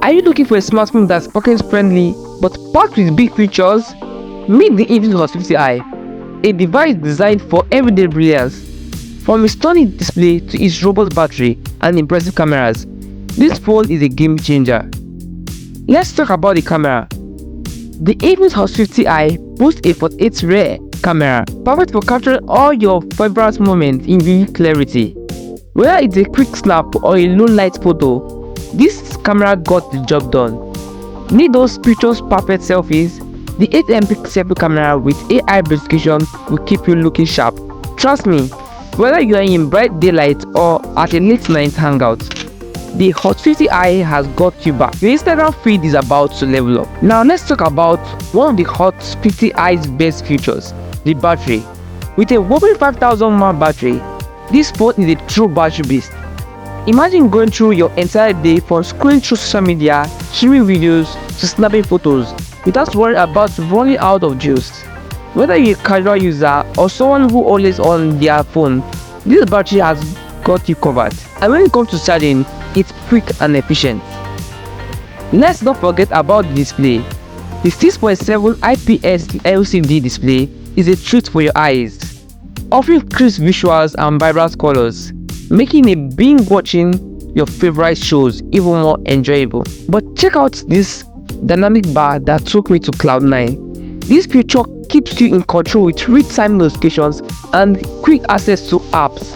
Are you looking for a smartphone that's pocket friendly but packed with big features? Meet the Infinix Hot 50i, a device designed for everyday brilliance. From its stunning display to its robust battery and impressive cameras, this phone is a game changer. Let's talk about the camera. The Infinix Hot 50i boasts a 48 rear camera, perfect for capturing all your favorite moments in vivid clarity. Whether it's a quick snap or a low light photo, this camera got the job done. Need those pictures perfect selfies? The 8MP selfie camera with AI verification will keep you looking sharp. Trust me, whether you are in bright daylight or at a late night hangout, the Hot 50i has got you back. Your Instagram feed is about to level up. Now let's talk about one of the Hot 50i's best features, the battery. With a whopping 5000 mAh battery, this phone is a true battery beast. Imagine going through your entire day from scrolling through social media, streaming videos, to snapping photos without worrying about running out of juice. Whether you're a casual user or someone who always on their phone, this battery has got you covered. And when it comes to charging, it's quick and efficient. Let's not forget about the display. The 6.7 IPS LCD display is a treat for your eyes, offering crisp visuals and vibrant colors, making a binge watching your favorite shows even more enjoyable. But check out this dynamic bar that took me to Cloud9. This feature keeps you in control with real-time notifications and quick access to apps.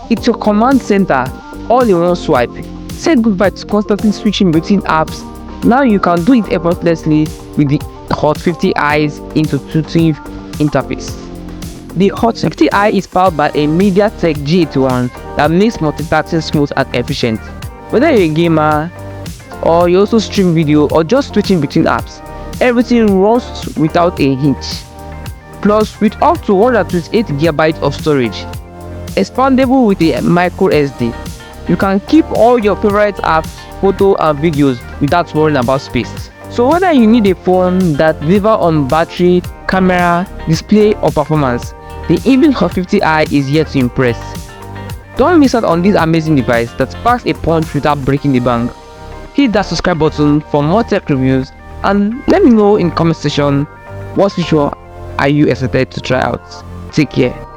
It's your command center all in one swipe. Said goodbye to constantly switching between apps. Now you can do it effortlessly with the Hot 50i's intuitive interface. The Hot 50i is powered by a MediaTek G81 that makes multitasking smooth and efficient. Whether you're a gamer or you also stream video or just switching between apps, everything runs without a hitch. Plus, with up to 128GB of storage, expandable with a micro SD, you can keep all your favorite apps, photos and videos without worrying about space. So whether you need a phone that delivers on battery, camera, display or performance, the Infinix Hot 50i is here to impress. Don't miss out on this amazing device that packs a punch without breaking the bank. Hit that subscribe button for more tech reviews and let me know in the comment section what feature are you excited to try out. Take care.